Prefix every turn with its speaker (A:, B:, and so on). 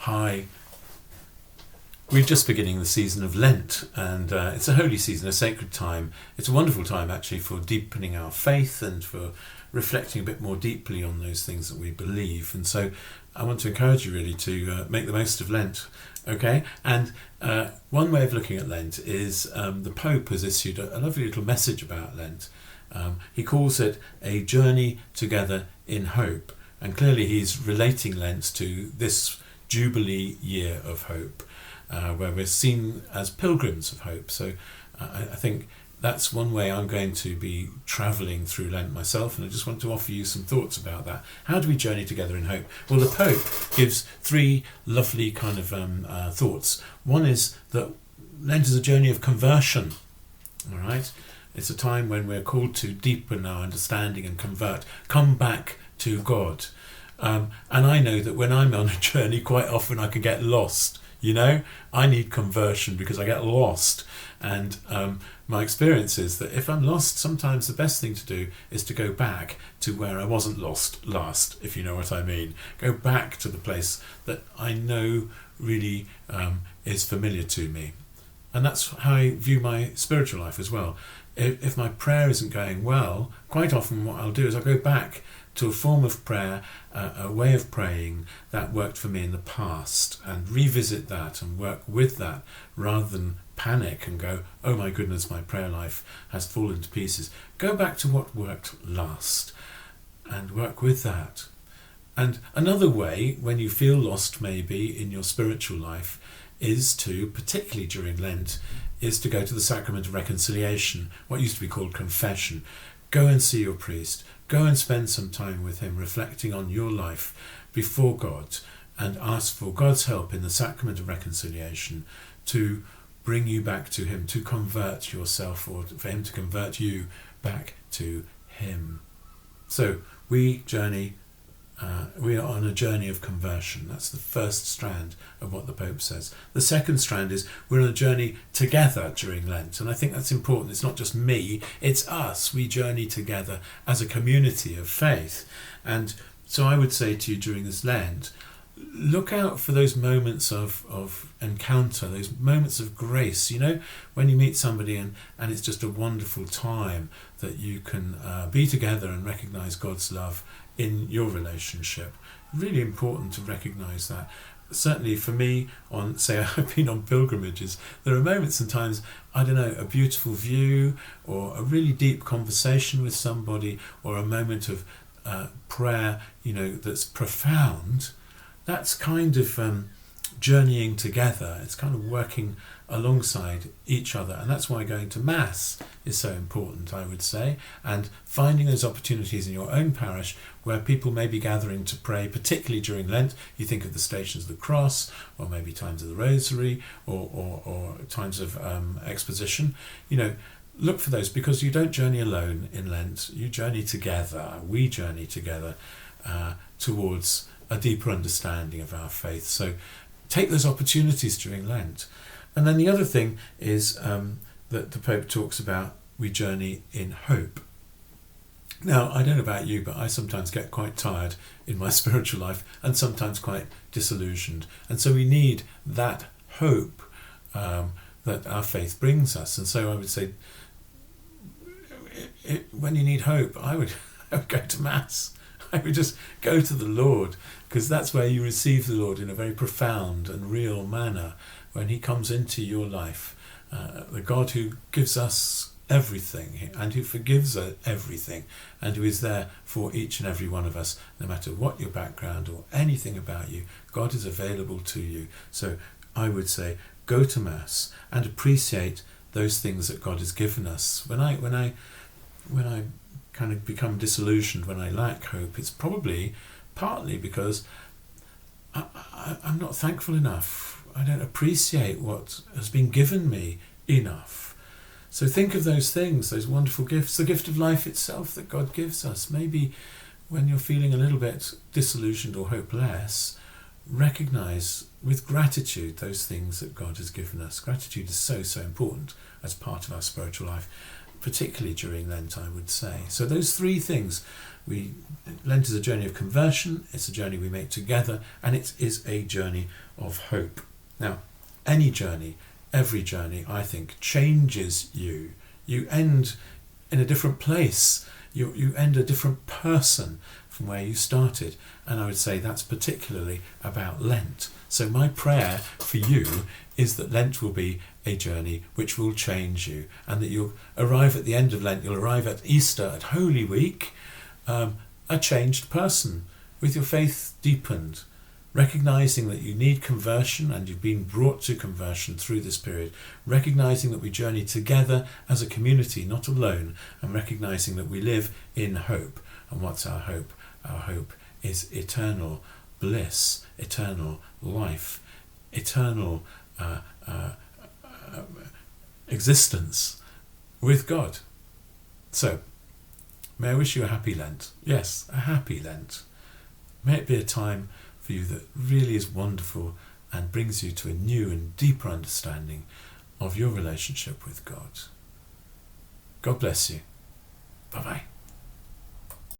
A: Hi. We're just beginning the season of Lent, and it's a holy season, a sacred time. It's a wonderful time, actually, for deepening our faith and for reflecting a bit more deeply on those things that we believe. And so I want to encourage you really to make the most of Lent, okay? And one way of looking at Lent is the Pope has issued a lovely little message about Lent. He calls it a journey together in hope. And clearly he's relating Lent to this Jubilee year of hope, where we're seen as pilgrims of hope. So I think that's one way I'm going to be travelling through Lent myself, and I just want to offer you some thoughts about that. How do we journey together in hope? Well, the Pope gives three lovely kind of thoughts. One is that Lent is a journey of conversion, all right? It's a time when we're called to deepen our understanding and come back to God. And I know that when I'm on a journey, quite often I can get lost. You know, I need conversion because I get lost. And my experience is that if I'm lost, sometimes the best thing to do is to go back to where I wasn't lost last, if you know what I mean. Go back to the place that I know really is familiar to me. And that's how I view my spiritual life as well. If my prayer isn't going well, quite often what I'll do is I'll go back to a form of prayer, a way of praying that worked for me in the past, and revisit that and work with that rather than panic and go, oh my goodness, my prayer life has fallen to pieces. Go back to what worked last and work with that. And another way, when you feel lost maybe in your spiritual life, is to, particularly during Lent, is to go to the sacrament of reconciliation, what used to be called confession. Go and see your priest. Go and spend some time with him, reflecting on your life before God, and ask for God's help in the sacrament of reconciliation to bring you back to him, to convert yourself, or for him to convert you back to him. So we are on a journey of conversion. That's the first strand of what the Pope says. The second strand is we're on a journey together during Lent. And I think that's important. It's not just me, it's us. We journey together as a community of faith. And so I would say to you during this Lent, look out for those moments of encounter, those moments of grace. You know, when you meet somebody and it's just a wonderful time that you can be together and recognise God's love in your relationship. Really important to recognise that. Certainly for me, I've been on pilgrimages, there are moments and times, I don't know, a beautiful view or a really deep conversation with somebody or a moment of prayer, you know, that's profound. That's kind of journeying together. It's kind of working alongside each other, and that's why going to Mass is so important, I would say, and finding those opportunities in your own parish where people may be gathering to pray, particularly during Lent. You think of the Stations of the Cross, or maybe times of the Rosary, or times of exposition. You know, look for those, because you don't journey alone in Lent. You journey together. We journey together towards a deeper understanding of our faith. So take those opportunities during Lent. And then the other thing is that the Pope talks about we journey in hope. Now, I don't know about you, but I sometimes get quite tired in my spiritual life and sometimes quite disillusioned. And so we need that hope that our faith brings us. And so I would say, when you need hope, I would go to Mass. I would just go to the Lord, because that's where you receive the Lord in a very profound and real manner, when he comes into your life, the God who gives us everything and who forgives everything and who is there for each and every one of us, no matter what your background or anything about you. God is available to you. So I would say, go to Mass and appreciate those things that God has given us. When I kind of become disillusioned, when I lack hope, it's probably partly because I'm not thankful enough. I don't appreciate what has been given me enough. So think of those things, those wonderful gifts, the gift of life itself that God gives us. Maybe when you're feeling a little bit disillusioned or hopeless, recognise with gratitude those things that God has given us. Gratitude is so, so important as part of our spiritual life. particularly during Lent, I would say. So those three things. Lent is a journey of conversion, it's a journey we make together, and it is a journey of hope. Now, any journey, every journey, I think, changes you. You end in a different place. You end a different person from where you started. And I would say that's particularly about Lent. So my prayer for you is that Lent will be a journey which will change you, and that you'll arrive at the end of Lent, you'll arrive at Easter, at Holy Week, a changed person, with your faith deepened, recognising that you need conversion and you've been brought to conversion through this period, recognising that we journey together as a community, not alone, and recognising that we live in hope. And what's our hope? Our hope is eternal bliss, eternal life, eternal existence with God. So, may I wish you a happy Lent. Yes, a happy Lent. May it be a time for you that really is wonderful and brings you to a new and deeper understanding of your relationship with God. God bless you.